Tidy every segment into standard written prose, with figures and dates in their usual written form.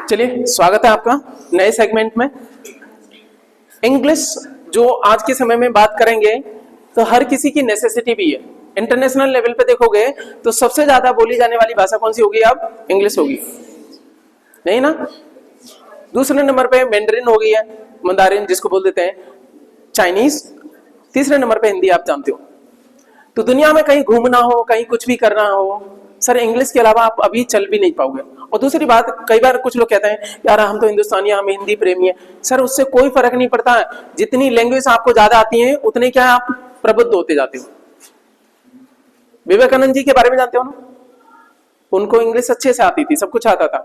चलिए स्वागत है आपका नए सेगमेंट में। इंग्लिश जो आज के समय में बात करेंगे तो हर किसी की नेसेसिटी भी है। इंटरनेशनल लेवल पे देखोगे तो सबसे ज्यादा बोली जाने वाली भाषा कौन सी होगी? अब इंग्लिश होगी, नहीं ना? दूसरे नंबर पे मैंडरिन हो गई है, मंदारिन जिसको बोल देते हैं, चाइनीज। तीसरे नंबर पे हिंदी, आप जानते हो। तो दुनिया में कहीं घूमना हो, कहीं कुछ भी करना हो, सर इंग्लिश के अलावा आप अभी चल भी नहीं पाओगे। और दूसरी बात, कई बार कुछ लोग कहते हैं यार हम तो हिंदुस्तानी, हम हिंदी प्रेमी है। सर उससे कोई फर्क नहीं पड़ता है। जितनी लैंग्वेज आपको ज्यादा आती है उतने क्या आप प्रबुद्ध होते जाते हो। विवेकानंद जी के बारे में जानते हो ना? उनको इंग्लिश अच्छे से आती थी, सब कुछ आता था।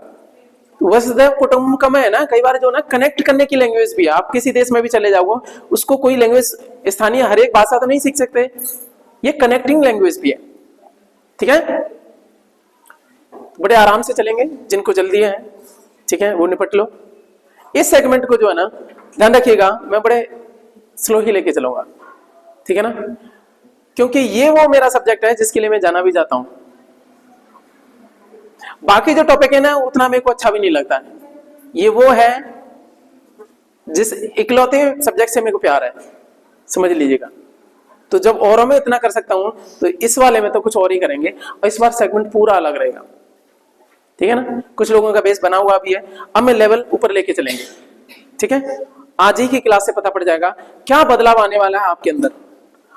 वसुधैव कुटुंबकम है ना, कई बार जो ना कनेक्ट करने की लैंग्वेज भी है। आप किसी देश में भी चले जाओगे, उसको कोई लैंग्वेज स्थानीय हर एक भाषा तो नहीं सीख सकते, ये कनेक्टिंग लैंग्वेज भी है। ठीक है, बड़े आराम से चलेंगे, जिनको जल्दी है ठीक है वो निपट लो। इस सेगमेंट को जो है ना ध्यान रखिएगा, मैं बड़े स्लो ही लेके चलूंगा, ठीक है ना, क्योंकि ये वो मेरा सब्जेक्ट है जिसके लिए मैं जाना भी जाता हूं। बाकी जो टॉपिक है ना उतना मेरे को अच्छा भी नहीं लगता है। ये वो है जिस इकलौते सब्जेक्ट से मेरे को प्यार है, समझ लीजिएगा। तो जब औरों में इतना कर सकता हूं तो इस वाले में तो कुछ और ही करेंगे, और इस बार सेगमेंट पूरा अलग रहेगा, ठीक है ना। कुछ लोगों का बेस बना हुआ भी है, अब मैं लेवल ऊपर लेके चलेंगे, ठीक है। आज ही की क्लास से पता पड़ जाएगा क्या बदलाव आने वाला है आपके अंदर,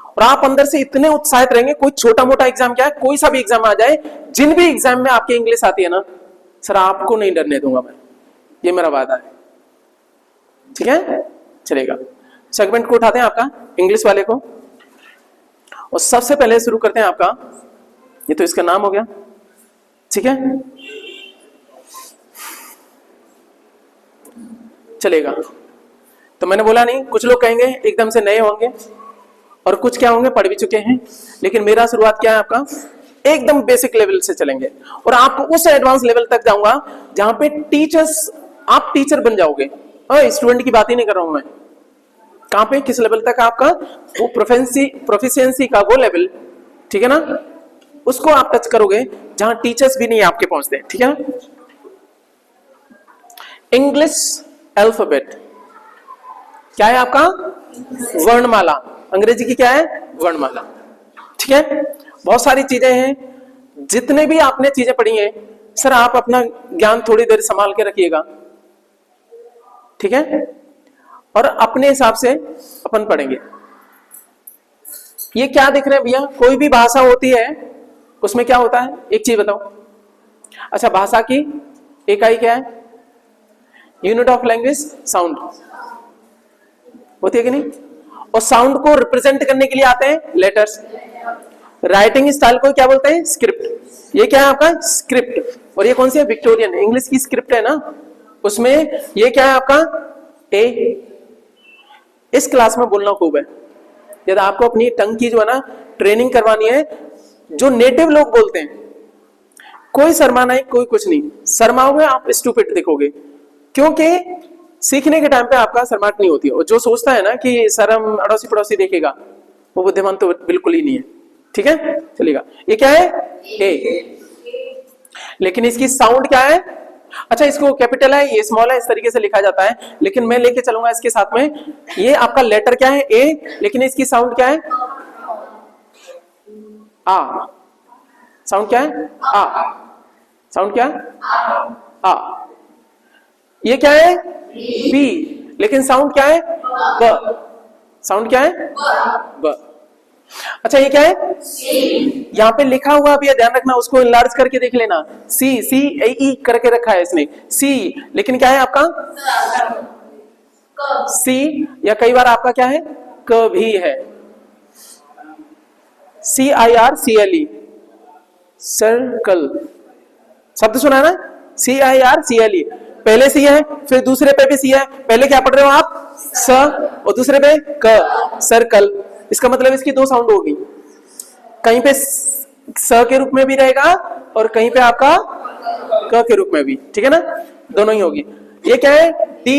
और आप अंदर से इतने उत्साहित रहेंगे। कोई छोटा मोटा एग्जाम क्या है, कोई सा भी एग्जाम आ जाए, जिन भी एग्जाम में आपकी इंग्लिश आती है ना, सर आपको नहीं डरने दूंगा मैं, ये मेरा वादा है, ठीक है। चलेगा, सेगमेंट को उठाते हैं आपका इंग्लिश वाले को, और सबसे पहले शुरू करते हैं आपका, ये तो इसका नाम हो गया, ठीक है। चलेगा, तो मैंने बोला नहीं, कुछ लोग कहेंगे एकदम से नए होंगे और कुछ क्या होंगे पढ़ भी चुके हैं, लेकिन मेरा शुरुआत क्या है आपका, एकदम बेसिक लेवल से चलेंगे और आपको उस एडवांस लेवल तक जाऊंगा जहां पे टीचर्स, आप टीचर बन जाओगे। स्टूडेंट की बात ही नहीं कर रहा हूं मैं। कहां पे, किस लेवल तक आपका वो प्रोफिशिएंसी का वो लेवल, ठीक है ना, उसको आप टच करोगे जहां टीचर्स भी नहीं आपके पहुंचते, ठीक है ना। इंग्लिश अल्फाबेट क्या है आपका, वर्णमाला। अंग्रेजी की क्या है, वर्णमाला, ठीक है। बहुत सारी चीजें हैं, जितने भी आपने चीजें पढ़ी हैं, सर आप अपना ज्ञान थोड़ी देर संभाल के रखिएगा, ठीक है, और अपने हिसाब से अपन पढ़ेंगे। ये क्या दिख रहे हैं भैया, कोई भी भाषा होती है उसमें क्या होता है, एक चीज बताओ। अच्छा, भाषा की इकाई क्या है, यूनिट ऑफ लैंग्वेज, साउंड होती है कि नहीं। और साउंड को रिप्रेजेंट करने के लिए आते हैं लेटर्स। राइटिंग स्टाइल को क्या बोलते हैं, स्क्रिप्ट। ये क्या है आपका, स्क्रिप्ट। और ये कौन सी है, विक्टोरियन इंग्लिश की स्क्रिप्ट है ना, उसमें ये क्या है आपका, ए। इस क्लास में बोलना खूब है, यदि आपको अपनी टंग की जो है ना ट्रेनिंग करवानी है, जो नेटिव लोग बोलते हैं, कोई शर्मा नहीं, कोई कुछ नहीं। शर्माओगे आप स्टूपिड दिखोगे, क्योंकि सीखने के टाइम पे आपका शर्माहट नहीं होती है। और जो सोचता है ना कि शर्म अड़ोसी पड़ोसी देखेगा, वो बुद्धिमान तो बिल्कुल ही नहीं है, ठीक है। चलेगा, ये क्या है, ए, लेकिन इसकी साउंड क्या है, अच्छा इसको कैपिटल है, ये स्मॉल है, इस तरीके से लिखा जाता है, लेकिन मैं लेके चलूंगा इसके साथ में। ये आपका लेटर क्या है, ए, लेकिन इसकी साउंड क्या है, आ। साउंड क्या है, आ। साउंड क्या है, आ। ये क्या है, बी, लेकिन साउंड क्या है, ब। साउंड क्या है, ब। अच्छा ये क्या है, यहां पे लिखा हुआ भी है, ध्यान रखना, उसको इनलार्ज करके देख लेना। सी, सी ए ई करके रखा है इसने, सी, लेकिन क्या है आपका, सी, या कई बार आपका क्या है, क भी है, CIRCLE, सर्कल। शब्द सुना ना, CIRCLE, पहले सी है, फिर दूसरे पे भी सी है। पहले क्या पढ़ रहे हो आप, स, और दूसरे पे क, सर्कल। इसका मतलब इसकी दो साउंड होगी, कहीं पे स के रूप में भी रहेगा और कहीं पे आपका क के रूप में भी, ठीक है ना, दोनों ही होगी। ये क्या है, डी,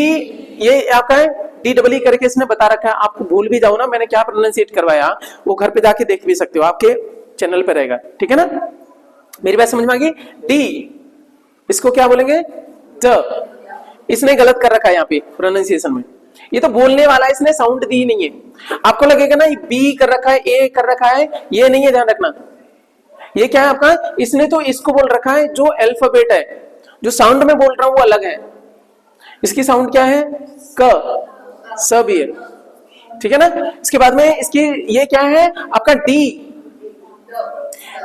ये आपका है DEE करके इसने बता रखा है। आपको भूल भी जाओ ना मैंने क्या प्रोनाउंसिएट करवाया, वो घर पे जाके देख भी सकते हो, आपके चैनल पे रहेगा, ठीक है ना। मेरी बात समझ में आ गई, डी, इसको क्या बोलेंगे, ड, इसने गलत कर रखा है यहाँ पे प्रोनाउंसिएशन में। ये तो बोलने वाला है, इसने साउंड दी नहीं है। आपको लगेगा ना बी कर रखा है, ए कर रखा है, ये नहीं है, ध्यान रखना। ये क्या है आपका, इसने तो इसको बोल रखा है, जो अल्फाबेट है, जो साउंड में बोल रहा हूं वो अलग है। इसकी साउंड क्या है, क, स भी है, ठीक है ना। इसके बाद में इसकी ये क्या है आपका डी,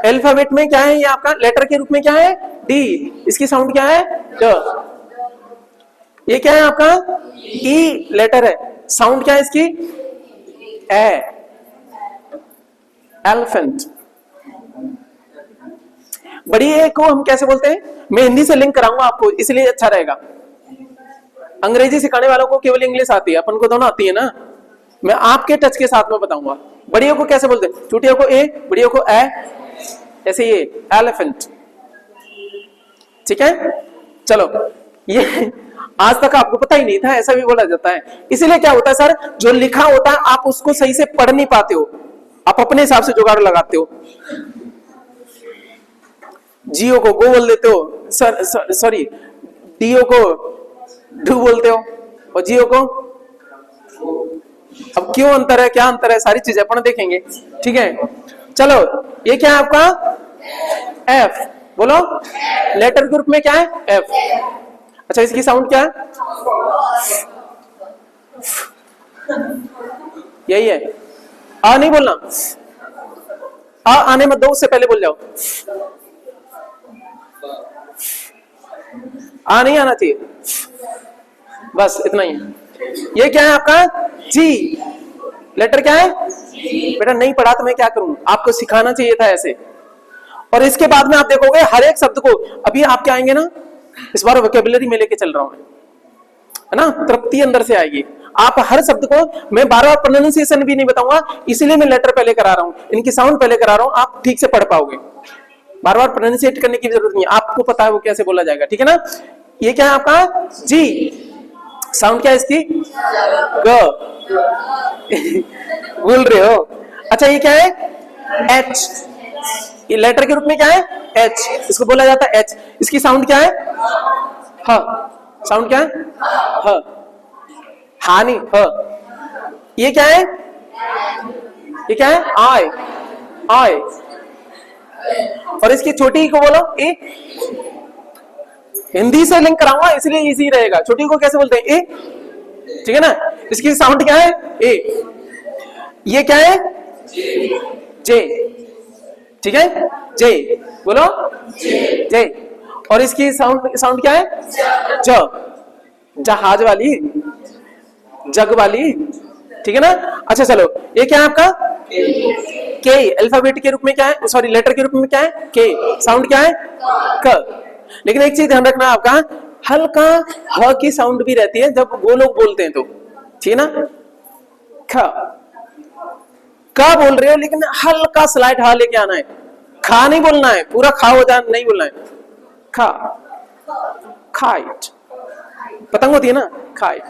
अल्फाबेट में क्या है ये आपका लेटर के रूप में क्या है डी, इसकी साउंड क्या है ड। ये क्या है आपका ई लेटर है, साउंड क्या है इसकी ए, एलिफेंट। बड़ी ए को हम कैसे बोलते हैं, मैं हिंदी से लिंक कराऊंगा आपको, इसलिए अच्छा रहेगा। अंग्रेजी सिखाने वालों को केवल इंग्लिश आती है, अपन को दोनों आती है ना। मैं आपके टच के साथ में बताऊंगा बड़ियों को कैसे बोलते हैं, छोटियों को ए, बड़ियों को ए, ऐसे ये एलिफेंट, ठीक है। चलो, ये आज तक आपको पता ही नहीं था, ऐसा भी बोला जाता है। इसीलिए क्या होता है सर, जो लिखा होता है आप उसको सही से पढ़ नहीं पाते हो, आप अपने हिसाब से जुगाड़ लगाते हो। जियो को गो बोल देते हो, सॉरी डीओ को डू बोलते हो, और जियो को। अब क्यों अंतर है, क्या अंतर है, सारी चीजें अपन देखेंगे, ठीक है। चलो, ये क्या है आपका एफ, बोलो लेटर ग्रुप में क्या है एफ। अच्छा, इसकी साउंड क्या है, यही है। आ नहीं बोलना, आ आने मत दो, उससे पहले बोल जाओ। आ नहीं आना चाहिए, बस इतना ही। ये क्या है आपका जी, लेटर क्या है बेटा, नहीं पढ़ा तो मैं क्या करूं, आपको सिखाना चाहिए था ऐसे। और इसके बाद में आप देखोगे हर एक शब्द को, अभी आप क्या आएंगे ना, इस बार वोकैबुलरी में लेके चल रहा हूं मैं, है ना, तृप्ति अंदर से आएगी। आप हर शब्द को, मैं बार बार प्रोनाउंसिएशन भी नहीं बताऊंगा, इसीलिए मैं लेटर पहले करा रहा हूं, इनकी साउंड पहले करा रहा हूं, आप ठीक से पढ़ पाओगे। बार बार प्रोनाउंसिएट करने की जरूरत नहीं है, आपको पता है वो कैसे बोला जाएगा, ठीक है ना। ये क्या है आपका जी, साउंड क्या है इसकी ग, भूल रहे हो। अच्छा, ये क्या है एच, ये लेटर के रूप में क्या है एच, इसको बोला जाता है एच। इसकी साउंड क्या है ह, साउंड क्या है ह, हा नहीं ह। ये क्या है, ये क्या है आई, आई। और इसकी छोटी को बोलो ए, हिंदी से लिंक कराऊंगा इसलिए इजी रहेगा। छोटी को कैसे बोलते हैं ए, ठीक है ना। इसकी साउंड क्या है ए। ये क्या है जे, ठीक है, जे, बोलो जे। और इसकी साउंड क्या है ज, जहाज वाली, जग वाली, ठीक है ना। अच्छा चलो, ये क्या है आपका के, अल्फाबेट के रूप में क्या है, सॉरी लेटर के रूप में क्या है के, साउंड क्या है क। लेकिन एक चीज ध्यान रखना आपका, हल्का ह की साउंड भी रहती है जब वो लोग बोलते हैं तो, ठीक है ना। ख, का बोल रहे हो लेकिन हल्का स्लाइड हा लेके आना है, खा नहीं बोलना है, पूरा खा हो जाए नहीं बोलना है। खा, खाइट, पतंग होती है ना खाइट।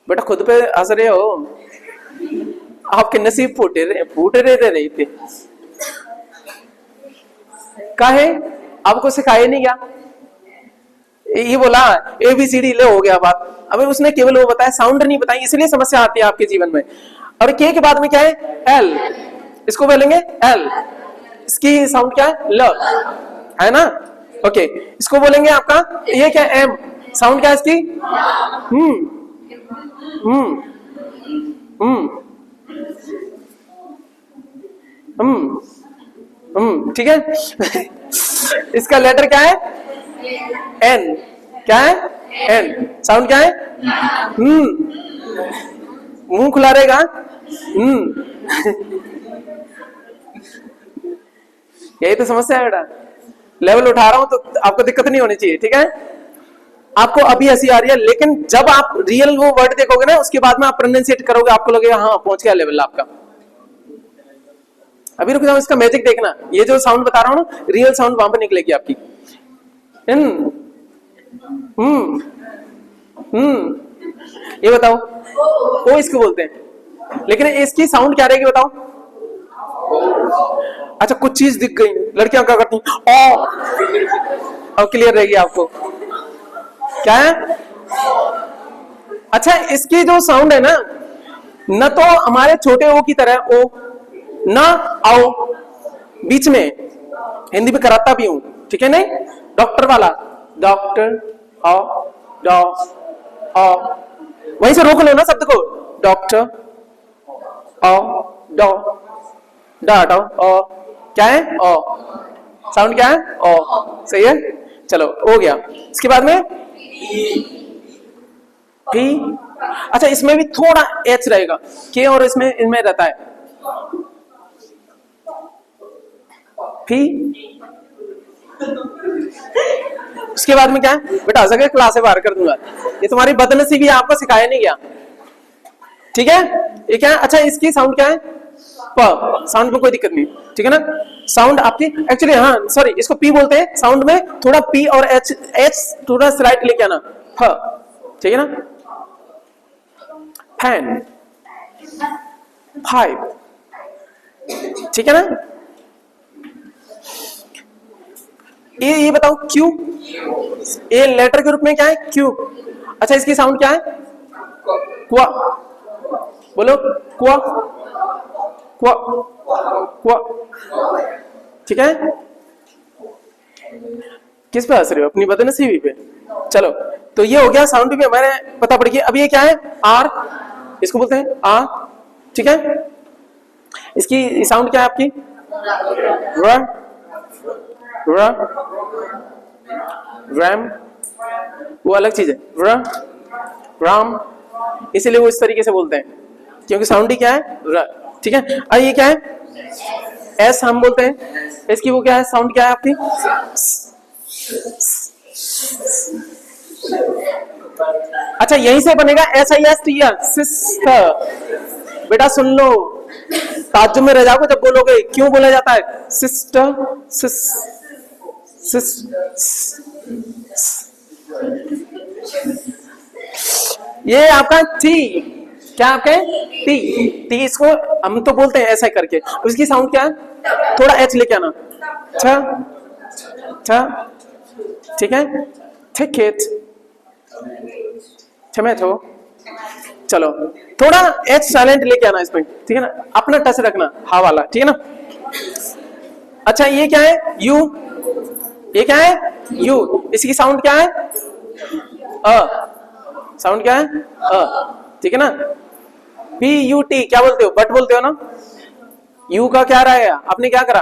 बेटा खुद पे हंस रहे हो, आपके नसीब फूट रहे थे। काहे आपको सिखाया नहीं गया, ये बोला ABCD ले हो गया बात। अबे उसने केवल वो बताया, साउंड नहीं बताई, इसलिए समस्या आती है आपके जीवन में। और के बाद में क्या है एल, इसको बोलेंगे एल, इसकी साउंड क्या है ल, है ना। ओके, इसको बोलेंगे आपका, ये क्या एम, साउंड क्या है इसकी ठीक है। इसका लेटर क्या है एन, क्या है एन, साउंड क्या है मुंह खुला रहेगा यही तो समस्या है बेटा। लेवल उठा रहा हूं तो आपको दिक्कत नहीं होनी चाहिए, ठीक है। आपको अभी हंसी आ रही है, लेकिन जब आप रियल वो वर्ड देखोगे ना, उसके बाद में आप प्रोनाउंसिएट करोगे, आपको लगेगा हाँ पहुंच गया लेवल आपका। अभी रुक जाओ, इसका मैजिक देखना, ये जो साउंड बता रहा हूं ना, रियल साउंड वहां पर निकलेगी आपकी। ये बताओ ओ इसको बोलते हैं, लेकिन इसकी साउंड क्या रहेगी बताओ। अच्छा, कुछ चीज दिख गई, लड़कियां क्या करती हैं, अब क्लियर रहेगी आपको। क्या है अच्छा, इसकी जो साउंड है ना, न तो हमारे छोटे ओ की तरह ओ, ना आओ, बीच में हिंदी में कराता भी हूं, ठीक है नहीं, डॉक्टर वाला, डॉक्टर आओ, डॉ आओ, वहीं से रोक लो ना शब्द को, डॉक्टर आओ, डॉ, डा हटाओ, ओ क्या है, ओ साउंड क्या है, ओ, सही है, चलो हो गया। इसके बाद में पी, अच्छा इसमें भी थोड़ा एच रहेगा, के और इसमें इनमें रहता है पी। उसके बाद में क्या है बेटा, हो सके क्लास से बाहर कर दूंगा, ये तुम्हारी बदनसीबी, आपको सिखाया नहीं गया, ठीक है। ये क्या है, अच्छा इसकी साउंड क्या है, प, साउंड में कोई दिक्कत नहीं, ठीक है ना। साउंड आपकी एक्चुअली, हाँ सॉरी, इसको पी बोलते हैं, साउंड में थोड़ा पी और एच, एच थोड़ा स्लाइट लेके आना, फ, ठीक है ना। फैन, फाइव, ठीक है ना। ये बताओ क्यू, ये लेटर के रूप में क्या है, क्यू। अच्छा इसकी साउंड क्या है, क्वा, बोलो क्वा, क्वा, क्वा, ठीक है। किस पे हंस रहे हो, अपनी बदनसीबी पे। चलो तो ये हो गया, साउंड भी हमारे पता पड़ गया। अब ये क्या है, आर, इसको बोलते हैं आ, ठीक है। इसकी साउंड क्या है आपकी, र, र, रैम, वो अलग चीज है, र, राम, इसीलिए वो इस तरीके से बोलते हैं, क्योंकि साउंड ही क्या है, र, ठीक है। अब ये क्या है, एस हम बोलते हैं, इसकी वो क्या है, साउंड क्या है आपकी, अच्छा यहीं से बनेगा S I S T, sister. बेटा सुन लो, ताज्जुब में रह जाओगे जब बोलोगे, क्यों बोला जाता है सिस्टर, सिस, सिस, ये आपका टी, क्या आपके टी, टी, इसको हम तो बोलते हैं ऐसा करके, उसकी साउंड क्या है, थोड़ा एच लेके आना, छ, छ, ठीक है, टिकट, टमेटो, चलो थोड़ा एच साइलेंट लेके आना इसमें, ठीक है ना, अपना टच रखना, हा वाला, ठीक है ना। अच्छा ये क्या है, यू, ये क्या है, यू, इसकी साउंड क्या है, अ, साउंड क्या है, अ, ठीक है ना। पी यू टी क्या बोलते हो, बट बोलते हो ना, यू का क्या रहेगा, आपने क्या करा,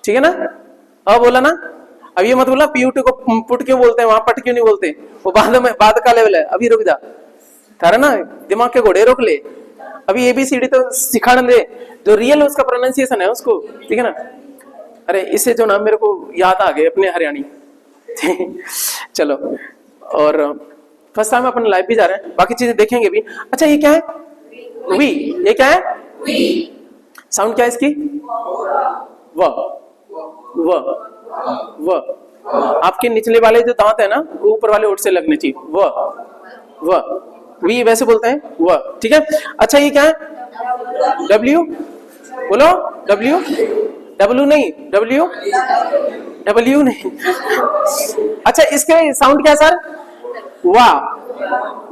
ठीक है ना, अ बोला ना। अब ये मत बोला पी यू टी को पुट क्यों बोलते हैं, वहां पट क्यों नहीं बोलते, वो बाद में, बाद का लेवल है, अभी रुक जा, तारा ना दिमाग के घोड़े रोक ले, अभी एबीसीडी तो सिखाने दे, जो रियल उसका प्रोनाउंसिएशन है उसको, ठीक है ना। अरे इससे जो ना मेरे को याद आ गए अपने हरियाणी। चलो, और फर्स्ट टाइम अपन लाइव भी जा रहे हैं, बाकी चीजें देखेंगे भी। अच्छा ये क्या है, वी, ये क्या है, साउंड क्या है इसकी, व, व, व, आपके निचले वाले जो दांत है ना वो ऊपर वाले ओठ से लगने चाहिए, व, व, वी वैसे बोलते हैं, व, ठीक है। अच्छा ये क्या है, डब्ल्यू, बोलो डब्ल्यू, डब्ल्यू नहीं, डब्ल्यू, डब्ल्यू नहीं। अच्छा इसके साउंड क्या है सर, वाह,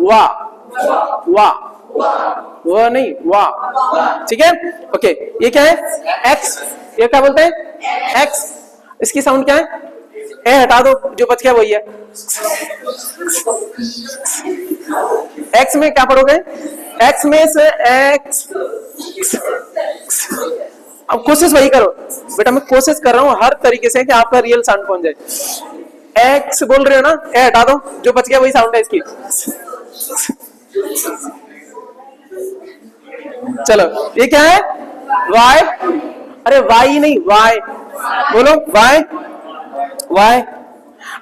वाह, वाह, वह नहीं, वाह, ठीक है, ओके। ये क्या है, एक्स, ये क्या बोलते हैं, एक्स, इसकी साउंड क्या है, ए हटा दो, जो बच गया वही है, एक्स में क्या पढ़ोगे, एक्स में से एक्स, अब कोशिश वही करो बेटा, मैं कोशिश कर रहा हूं हर तरीके से कि आपका रियल साउंड पहुंच जाए। एक्स बोल रहे हो ना, ए हटा दो, जो बच गया वही साउंड है इसकी। चलो ये क्या है, वाई, अरे वाई नहीं, वाई, बोलो वाई, वाई।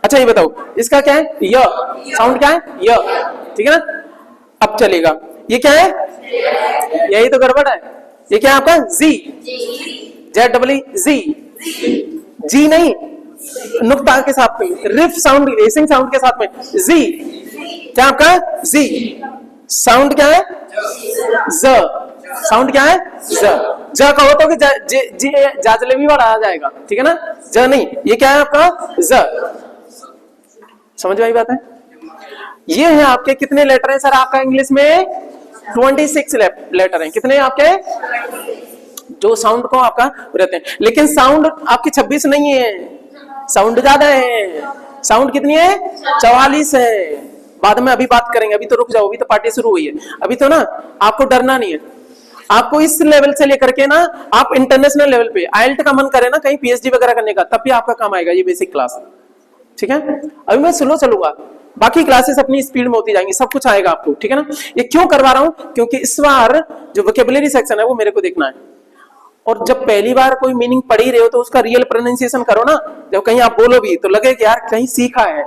अच्छा ये बताओ इसका क्या है, य, साउंड क्या है, य, ठीक है ना। अब चलेगा, ये क्या है, यही तो गड़बड़ है, ये क्या है आपका, जी, जेड डबल जी, जी नहीं, नुक्ता के साथ में, रिफ साउंड, रेसिंग साउंड के साथ में, जी, क्या आपका, जी, साउंड क्या है, ज, साउंड क्या है, ज, ज कहो तो कि जाजलेबी वाला आ जाएगा, ठीक है ना, ज नहीं, ये क्या है आपका, ज, समझ में आई बात है। ये है आपके कितने लेटर हैं सर आपका इंग्लिश में? 26 लेटर हैं। कितने आपके जो साउंड को आपका रहते हैं, लेकिन साउंड आपकी 26 नहीं है, साउंड ज्यादा है। साउंड कितनी है? 44 है। बाद में अभी बात करेंगे, अभी तो रुक जाओ, अभी तो पार्टी शुरू हुई है। अभी तो ना आपको डरना नहीं है, आपको इस लेवल से लेकर के ना आप इंटरनेशनल लेवल पे आईएलटीएस का मन करे ना कहीं पीएचडी वगैरह करने का, तब भी आपका काम आएगा ये बेसिक क्लास। ठीक है, अभी मैं स्लो चलूंगा, बाकी क्लासेस अपनी स्पीड में होती जाएंगी, सब कुछ आएगा आपको। ठीक है ना, ये क्यों करवा रहा हूं? क्योंकि इस बार जो वोकैबुलरी सेक्शन है वो मेरे को देखना है, और जब पहली बार कोई मीनिंग पढ़ ही रहे हो तो उसका रियल प्रोनाउंसिएशन करो ना। जब कहीं आप बोलो भी तो लगे कि यार कहीं सीखा है।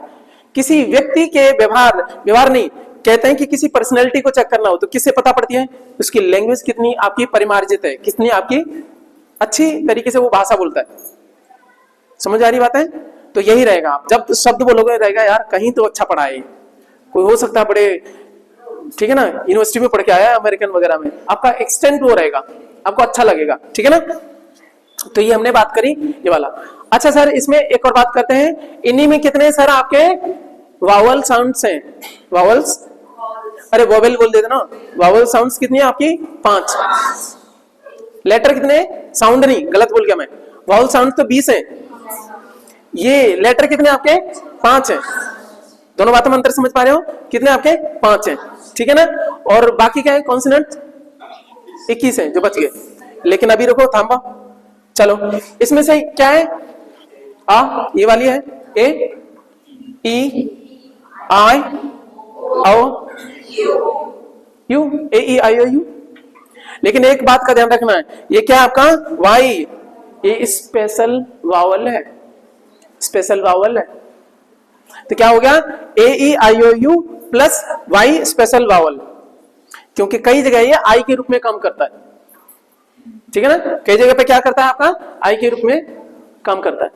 किसी व्यक्ति के व्यवहार नहीं, कहते हैं कि किसी पर्सनैलिटी को चेक करना हो तो किससे पता पड़ती है? उसकी लैंग्वेज कितनी आपकी परिमार्जित है, कितनी आपकी अच्छी तरीके से वो भाषा बोलता है। समझ आ रही बात है? तो यही रहेगा, आप जब शब्द बोलोगे रहेगा यार कहीं तो अच्छा पढ़ा है, कोई हो सकता है बड़े, ठीक है ना, यूनिवर्सिटी में पढ़ के आया है अमेरिकन वगैरह में, आपका एक्सटेंट वो रहेगा, आपको अच्छा लगेगा। ठीक है ना, तो ये हमने बात करी ये वाला। अच्छा सर, इसमें एक और बात करते हैं, इन्हीं में कितने सर आपके वावल साउंड्स हैं? वावल्स, अरे वोवेल बोल देते ना, वावल साउंड्स कितनी है आपकी? 5। लेटर कितने? साउंड नहीं, गलत बोल गया मैं, वावल साउंड तो 20 है। ये लेटर कितने आपके? 5 है। दोनों बातों में अंतर समझ पा रहे हो? कितने आपके? 5 है। ठीक है ना, और बाकी क्या है? कॉन्सोनेंट 21 है जो बच गए। लेकिन अभी रुको, थांबा, चलो इसमें से क्या है? आ, ये वाली है, ए E I O you, A E I O you. लेकिन एक बात का ध्यान रखना है, ये क्या है आपका? वाई, ये स्पेशल वावल है, स्पेशल वावल है। तो क्या हो गया? A E I O U plus Y special vowel, क्योंकि कई जगह ये आई के रूप में काम करता है। ठीक है ना, कई जगह पे क्या करता है आपका? आई के रूप में काम करता है।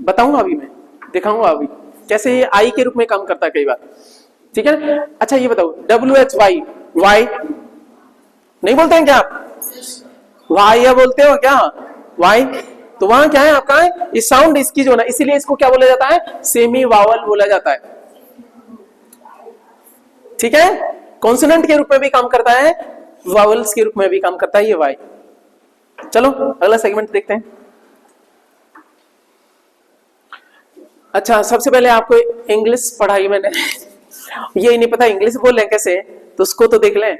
बताऊंगा अभी, मैं दिखाऊंगा अभी कैसे ये आई के रूप में काम करता है कई बार। ठीक है ना, अच्छा ये बताओ, WHY, वाई नहीं बोलते हैं क्या आप? वाई या बोलते हो क्या? वाई, तो वहां क्या है आपका? ये साउंड इसकी जो ना, इसीलिए इसको क्या बोला जाता है? सेमी वावल बोला जाता है। ठीक है, कॉन्सोनेंट के रूप में भी काम करता है, वावल्स के रूप में भी काम करता है ये वाई। चलो अगला सेगमेंट देखते हैं। अच्छा, सबसे पहले आपको इंग्लिश पढ़ाई मैंने ये नहीं पता इंग्लिश बोल लें कैसे, तो उसको तो देख लें।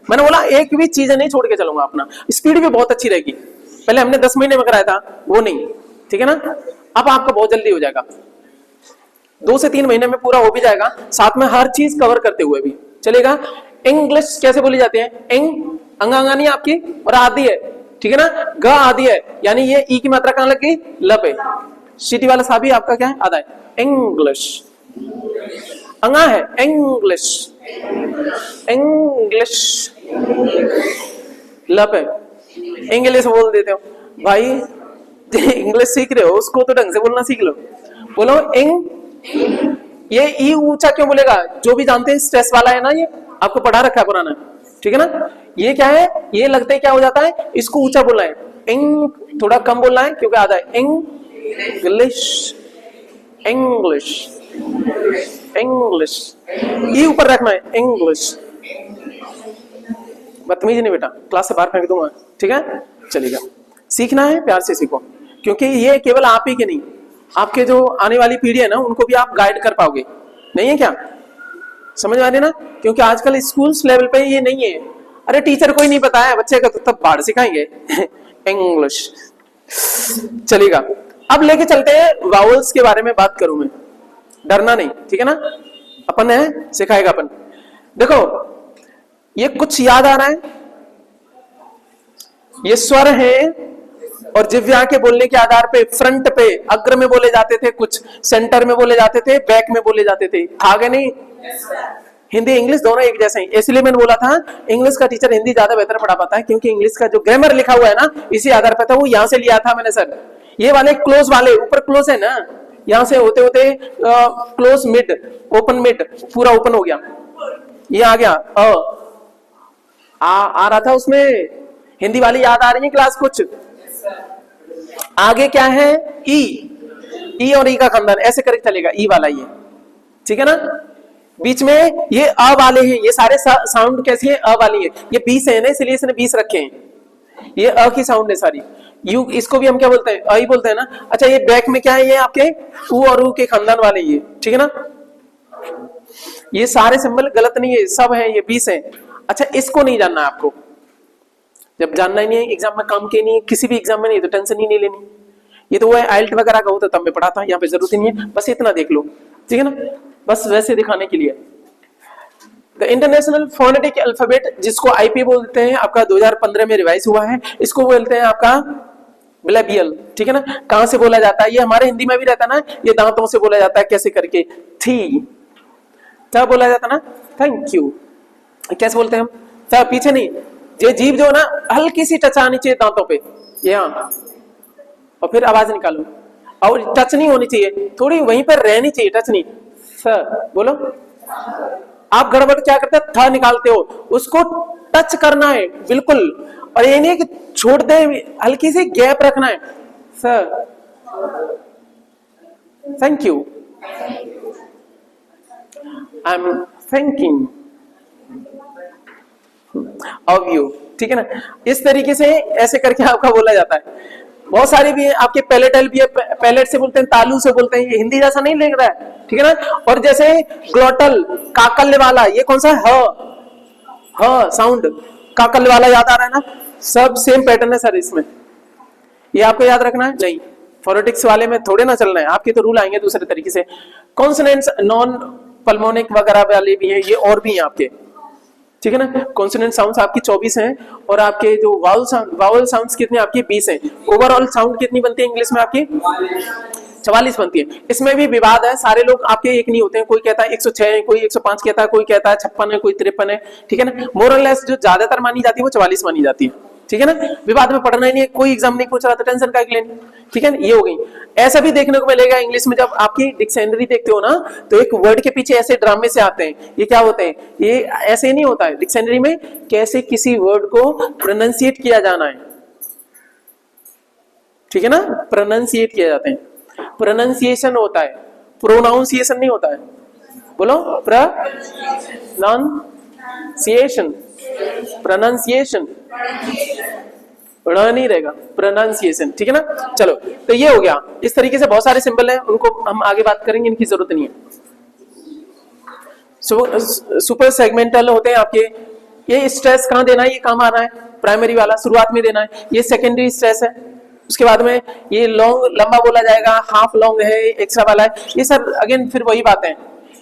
मैंने बोला एक भी चीज नहीं छोड़ के चलूंगा, अपना स्पीड भी बहुत अच्छी रहेगी। पहले हमने 10 महीने में कराया था, वो नहीं, ठीक है ना, अब आपका बहुत जल्दी हो जाएगा, 2 से 3 महीने में पूरा हो भी जाएगा, साथ में हर चीज कवर करते हुए भी चलेगा। इंग्लिश कैसे बोली जाती है? अंगांगा नहीं आपकी, और आदि है, ठीक है ना, ग आदि है, यानी ये ई की मात्रा कहां लग गई? ल पे। सिटी वाला सा भी आपका क्या है? आधा है। इंग्लिश, अंगा है, इंग्लिश, इंग्लिश, ल पे। इंग्लिश बोल देते हो भाई, इंग्लिश सीख रहे हो उसको तो ढंग से बोलना सीख लो। बोलो इंग, ये ई ऊंचा क्यों बोलेगा? जो भी जानते हैं स्ट्रेस वाला है ना, ये आपको पढ़ा रखा है पुराना, ठीक है ना। ये क्या है? ये लगता है क्या हो जाता है? इसको ऊंचा बोलना है, इंग थोड़ा कम बोलना है क्योंकि आधा है। इंग्लिश, इंग्लिश, इंग्लिश, ई ऊपर रखना है, इंग्लिश। बदतमीज नहीं बेटा, क्लास से बाहर फेंक दूंगा, ठीक है। चलेगा, सीखना है, प्यार से सीखो, क्योंकि ये केवल आप ही के नहीं, आपके जो आने वाली पीढ़ी है ना, उनको भी आप गाइड कर पाओगे, नहीं है क्या? समझ आ रही ना, क्योंकि आजकल स्कूल्स लेवल पे ये नहीं है। अरे टीचर कोई नहीं पता है बच्चे का, तो तब बाहर सिखाएंगे इंग्लिश। चलेगा, अब लेके चलते हैं वावल्स के बारे में बात करूं मैं, डरना नहीं, ठीक है ना, अपन है सिखाएगा अपन। देखो ये कुछ याद आ रहा है, ये स्वर है, और जिह्वा के बोलने के आधार पे फ्रंट पे अग्र में बोले जाते थे, कुछ सेंटर में बोले जाते थे, बैक में बोले जाते थे, आगे नहीं। हिंदी इंग्लिश दोनों एक जैसे ही, इसलिए मैंने बोला था इंग्लिश का टीचर हिंदी ज्यादा बेहतर पढ़ा पाता है, क्योंकि इंग्लिश का जो ग्रामर लिखा हुआ है ना, इसी आधार पर था, वो यहां से लिया था मैंने सर। ये वाले क्लोज वाले, ऊपर क्लोज है ना, यहां से होते होते क्लोज मिड, ओपन मिड, पूरा ओपन हो गया, ये आ गया आ रहा था उसमें। हिंदी वाली याद आ रही है क्लास कुछ? आगे क्या है? ई, ई और ई का खानदान, ऐसे करके चलेगा, ई वाला ये, ठीक है ना। बीच में ये अ वाले हैं, ये सारे साउंड कैसी है, अ वाली है, ये 20 है ना, इसलिए इसने 20 रखे हैं, ये अ की साउंड है सारी। यू इसको भी हम क्या बोलते हैं, अ ही बोलते हैं ना। अच्छा ये बैक में क्या है, ये आपके ऊ और ऊ के खानदान वाले, ये ठीक है ना। ये सारे सिंबल गलत नहीं है, सब है, ये 20 है। अच्छा इसको नहीं जानना है आपको, जब जानना ही नहीं है, एग्जाम में काम के नहीं है, किसी भी एग्जाम में नहीं, तो टेंशन ही नहीं लेनी। ये तो वो है आइल्ट वगैरह का होता तब मैं पढ़ा था, यहाँ पे जरूरत ही नहीं है, बस इतना देख लो, ठीक है ना, बस वैसे दिखाने के लिए। द इंटरनेशनल फोनेटिक अल्फाबेट, जिसको आईपी बोलते हैं, आपका 2015 में रिवाइज हुआ है, इसको बोलते हैं आपका बिलाबियल, ठीक है ना। कहां से बोला जाता है, ये हमारे हिंदी में भी रहता है ना, ये दांतों से बोला जाता है, कैसे करके, थी, क्या बोला जाता ना, थैंक यू, कैसे बोलते हैं हम, तब पीछे नहीं, ये जीभ जो है ना हल्की सी टच आनी चाहिए दांतों पे, यहाँ, और फिर आवाज निकालो, और टच नहीं होनी चाहिए, थोड़ी वहीं पर रहनी चाहिए, टच नहीं। सर बोलो, आप गड़बड़ क्या करते हैं, था निकालते हो, उसको टच करना है बिल्कुल, और ये नहीं कि छोड़ दे, हल्की सी गैप रखना है। Sir thank you, I am thanking of you, ठीक है ना। इस तरीके से ऐसे करके आपका बोला जाता है। बहुत सारे भी है आपके, पैलेटल भी है, पैलेट से बोलते हैं, तालू से बोलते हैं, ये हिंदी जैसा नहीं लग रहा है, ठीक है ना। और जैसे ग्लोटल, काकल्य वाला, ये कौन सा है, ह साउंड, काकल्य वाला याद आ रहा है ना, सब सेम पैटर्न है सर इसमें, ये आपको याद रखना है नहीं, फोनेटिक्स वाले में थोड़े ना चलना है, आपके तो रूल आएंगे दूसरे तरीके से। कॉन्सोनेंट्स, नॉन पल्मोनिक वगैरह वाले भी हैं, ये और भी हैं आपके, ठीक है ना। कॉन्सोनेंट साउंड्स आपकी 24 हैं, और आपके जो वावल साउंड्स कितने आपकी 20 हैं। ओवरऑल साउंड कितनी बनती है इंग्लिश में आपकी 44 बनती है। इसमें भी विवाद है, सारे लोग आपके एक नहीं होते हैं, कोई कहता है 106 है, कोई 105 कहता है, कोई कहता है 56 है, कोई 53 है, ठीक है ना। मोरलेस जो ज्यादातर मानी जाती है वो 44 मानी जाती है, ठीक है ना। विवाद में पढ़ना ही नहीं है, कोई एग्जाम नहीं पूछ रहा तो टेंशन का लेनी, ठीक है ना। ये हो गई। ऐसा भी देखने को मिलेगा इंग्लिश में, जब आपकी डिक्शनरी देखते हो ना, तो एक वर्ड के पीछे ऐसे ड्रामे से आते हैं, ये क्या होते हैं, ये ऐसे नहीं होता है डिक्शनरी में, कैसे किसी वर्ड को प्रोनाउंसिएट किया जाना है, ठीक है ना, प्रोनाउंसिएट किया जाते हैं, प्रोनाउंसिएशन होता है, प्रोनाउंसिएशन नहीं होता है, बोलो प्रोनाउंसिएशन, प्रोनाउंसिएशन नहीं रहेगा, प्रोनाउंसिएशन, ठीक है ना। चलो तो ये हो गया। इस तरीके से बहुत सारे सिंबल हैं, उनको हम आगे बात करेंगे, इनकी जरूरत नहीं है। सुपर सेगमेंटल होते हैं आपके, ये स्ट्रेस कहाँ देना है, ये काम आ रहा है, प्राइमरी वाला शुरुआत में देना है, ये सेकेंडरी स्ट्रेस है। उसके बाद में ये लॉन्ग लंबा बोला जाएगा, हाफ लॉन्ग है, एक्स्ट्रा वाला है, ये सर अगेन फिर वही बात है।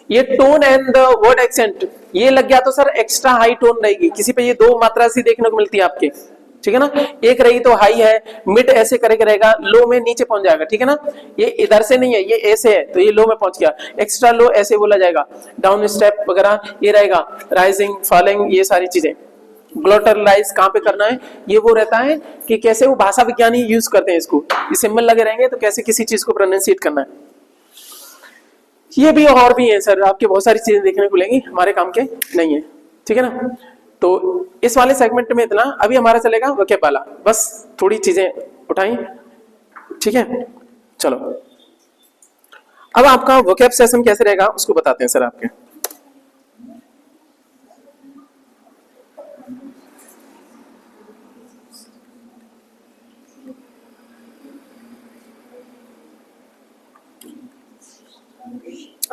ये tone and the word accent, ये लग गया तो सर एक्स्ट्रा हाई टोन रहेगी, किसी पे ये दो मात्रा सी देखने को मिलती है आपके, ठीक है ना। एक रही तो हाई है, मिड ऐसे करके रहेगा, लो में नीचे पहुंच जाएगा, ठीक है ना। ये इधर से नहीं है, ये ऐसे है तो ये लो में पहुंच गया, एक्स्ट्रा लो ऐसे बोला जाएगा, डाउन स्टेप वगैरह ये रहेगा, राइजिंग फॉलिंग, ये सारी चीजें। ग्लोटरलाइज कहाँ पे करना है, ये वो रहता है कि कैसे वो भाषा विज्ञानी यूज करते हैं इसको, ये सिंबल लगे रहेंगे तो कैसे किसी चीज को प्रोनाउंसिएट करना है। ये भी और भी है सर, आपके बहुत सारी चीजें देखने को मिलेंगी, हमारे काम के नहीं है, ठीक है ना। तो इस वाले सेगमेंट में इतना, अभी हमारा चलेगा वोकैब वाला, बस थोड़ी चीजें उठाई, ठीक है। चलो अब आपका वोकैब सेशन कैसे रहेगा उसको बताते हैं सर आपके।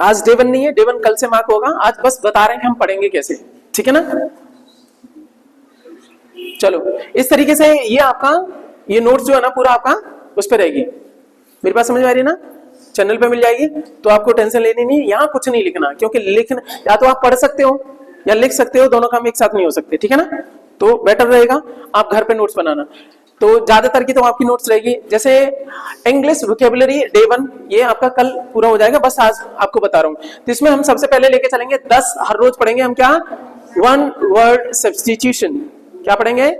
आज डे 1 नहीं है, डे 1 कल से मार्क होगा, आज बस बता रहे हैं कि हम पढ़ेंगे कैसे, ठीक है ना। चलो इस तरीके से ये आपका ये नोट्स जो है ना पूरा आपका उस पर रहेगी, मेरे पास समझ में आ रही है ना, चैनल पे मिल जाएगी, तो आपको टेंशन लेनी नहीं, यहाँ कुछ नहीं लिखना, क्योंकि लिखना या तो आप पढ़ सकते हो या लिख सकते हो, दोनों काम एक साथ नहीं हो सकते, ठीक है ना। तो बेटर रहेगा आप घर पे नोट्स बनाना। तो ज्यादातर की तो आपकी नोट्स रहेगी, जैसे इंग्लिश वोकैबुलरी डे 1 ये आपका कल पूरा हो जाएगा, बस आज आपको बता रहा हूँ। तो इसमें हम सबसे पहले लेके चलेंगे 10, हर रोज पढ़ेंगे हम क्या, 1 वर्ड सब्स्टिट्यूशन, क्या पढ़ेंगे,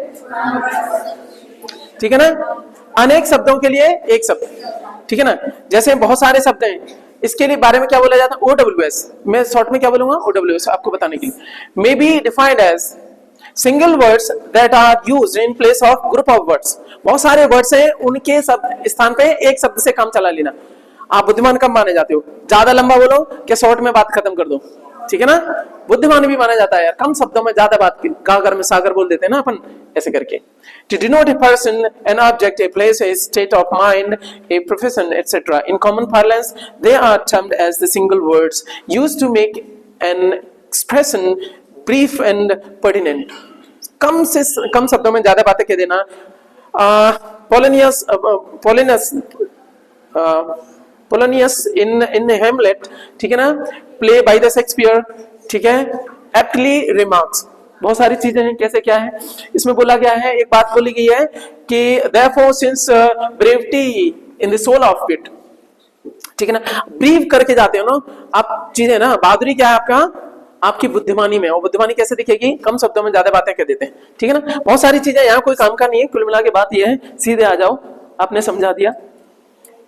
ठीक है ना। अनेक शब्दों के लिए एक शब्द, ठीक है ना। जैसे बहुत सारे शब्द हैं, इसके लिए बारे में क्या बोला जाता है, OWS, मैं शॉर्ट में क्या बोलूंगा, OWS आपको बताने के लिए, may be defined as single words that are used in place of group of words. बहुत सारे वर्ड्स हैं, उनके स्थान पे एक शब्द से काम चला लेना। आप बुद्धिमान कम माने जाते हो, ज्यादा लंबा बोलो क्या शॉर्ट में बात खत्म कर दो, ठीक है ना, बुद्धिमान भी माना जाता है यार, कम शब्दों में ज्यादा बात की, गागर में सागर बोल देते हैं ना अपन, ऐसे करके। To denote a person, an object, a place, a state of mind, a profession, etc. In common parlance, they are termed as the single words used to make an expression brief and pertinent. कम से कम शब्दों में ज्यादा बातें कह देना। Polonius in Hamlet, ठीक है ना, play by the Shakespeare, ठीक है, aptly remarks, बहुत सारी चीजें हैं, कैसे क्या है इसमें बोला गया है। एक बात बोली गई है कि therefore since brevity in the soul of it, ठीक है ना, ब्रीव करके जाते हो ना आप चीजें ना, बहादुरी क्या है आपका, आपकी बुद्धिमानी में, और बुद्धिमानी कैसे दिखेगी, कम शब्दों में ज्यादा बातें कह देते हैं, ठीक है ना। बहुत सारी चीजें यहाँ कोई काम का नहीं है, कुल मिला के बात यह है, सीधे आ जाओ, आपने समझा दिया।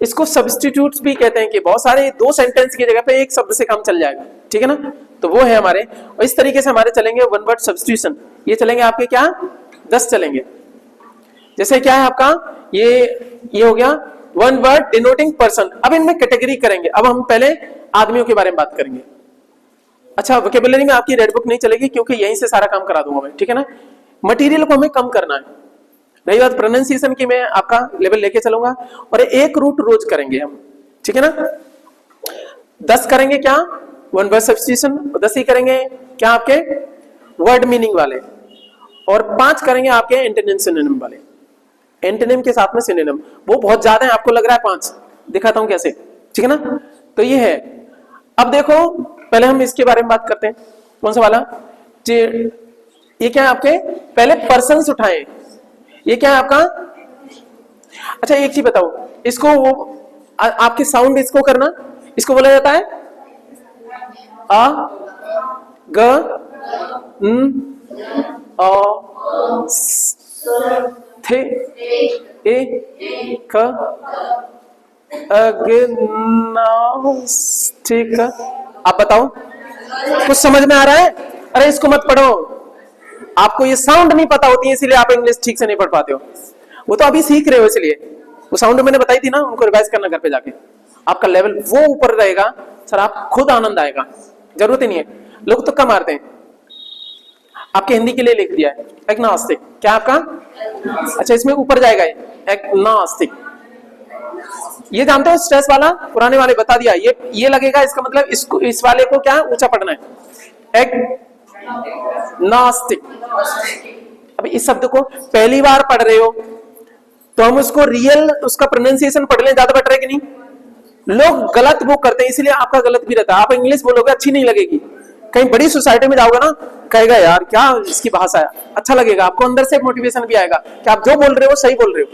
इसको सब्स्टिट्यूट्स भी कहते हैं कि बहुत सारे दो सेंटेंस की जगह पे एक शब्द से काम चल जाएगा, ठीक है ना, तो वो है हमारे। और इस तरीके से हमारे चलेंगे वन वर्ड सब्स्टिट्यूशन, ये चलेंगे आपके क्या 10 चलेंगे। जैसे क्या है आपका ये हो गया वन वर्ड डिनोटिंग पर्सन। अब इनमें कैटेगरी करेंगे, अब हम पहले आदमियों के बारे में बात करेंगे। अच्छा, वोकैबुलरी में आपकी रेड बुक नहीं चलेगी क्योंकि यहीं से सारा काम करा दूंगा मैं, ठीक है ना। मटेरियल को हमें कम करना है। रही बात प्रोनाउंसिएशन की, मैं आपका लेवल लेके चलूंगा, और एक रूट रोज करेंगे हम, ठीक है ना। 10 करेंगे क्या वन वर्ड सब्स्टिट्यूशन, 10 ही करेंगे क्या आपके वर्ड मीनिंग वाले, और 5 करेंगे आपके एंटोनिम सिनोनिम वाले। एंटोनिम के साथ में सिनोनिम, वो बहुत ज्यादा है, आपको लग रहा है 5, दिखाता हूं कैसे, ठीक है ना। तो ये है। अब देखो पहले हम इसके बारे में बात करते हैं, कौन सा वाला, ये क्या है आपके, पहले पर्सन्स उठाए, ये क्या है आपका। अच्छा एक चीज बताओ, इसको वो आपके साउंड इसको करना, इसको बोला जाता है आ ग न अ थे ए क ठीक है। आप बताओ कुछ समझ में आ रहा है? अरे इसको मत पढ़ो, आपको ये साउंड नहीं पता होती है इसलिए आप इंग्लिश ठीक से नहीं पढ़ पाते हो। वो तो अभी सीख रहे हो, इसलिए वो साउंड मैंने बताई थी ना, उनको रिवाइज करना घर पे जाके, आपका लेवल वो ऊपर रहेगा सर, आप खुद आनंद आएगा। जरूरत ही नहीं है, लोग तुक्का मारते हैं। आपके हिंदी के लिए लिख दिया है एग्नोस्टिक, क्या आपका, अच्छा इसमें ऊपर जाएगा एग्नोस्टिक। ये जानते हो स्ट्रेस वाला, पुराने वाले बता दिया, ये लगेगा, इसका मतलब इसको, इस वाले को क्या ऊंचा पढ़ना है, एग्नोस्टिक। अब इस शब्द को पहली बार पढ़ रहे हो तो हम उसको रियल उसका प्रोनाउंसिएशन पढ़ लें, ज्यादा बेटर है कि नहीं। लोग गलत वो करते हैं, इसलिए आपका गलत भी रहता है। आप इंग्लिश बोलोगे अच्छी नहीं लगेगी, कहीं बड़ी सोसाइटी में जाओगे ना, कहेगा यार क्या इसकी भाषा है, अच्छा लगेगा, आपको अंदर से मोटिवेशन भी आएगा कि आप जो बोल रहे हो सही बोल रहे हो।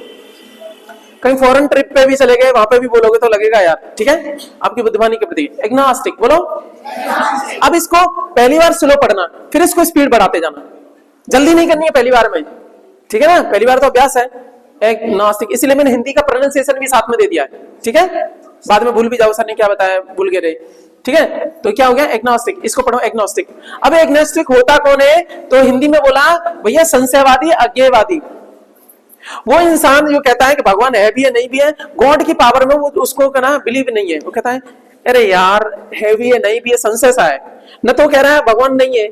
कहीं फॉरेन ट्रिप पे भी चले गए, वहां पे भी बोलोगे तो लगेगा यार, ठीक है, आपकी बुद्धिमानी के प्रति। एग्नोस्टिक बोलो। अब इसको पहली बार स्लो पढ़ना, फिर इसको स्पीड बढ़ाते जाना, जल्दी नहीं करनी है पहली बार में, ठीक है ना, पहली बार तो अभ्यास है। एग्नोस्टिक, इसलिए मैंने हिंदी का प्रोनाउंसिएशन भी साथ में दे दिया है, ठीक है, बाद में भूल भी जाओ सर ने क्या बताया, भूल गए रहे, ठीक है। तो क्या हो गया एग्नोस्टिक, इसको पढ़ो एग्नोस्टिक। अब एग्नोस्टिक होता कौन है, तो हिंदी में बोला भैया संशयवादी, अज्ञेयवादी, वो इंसान जो कहता है कि भगवान है भी है नहीं भी है, गॉड की पावर में वो उसको कहना बिलीव नहीं है। वो कहता है अरे यार है भी है नहीं भी है, संशय सा है, न तो कह रहा है भगवान नहीं है,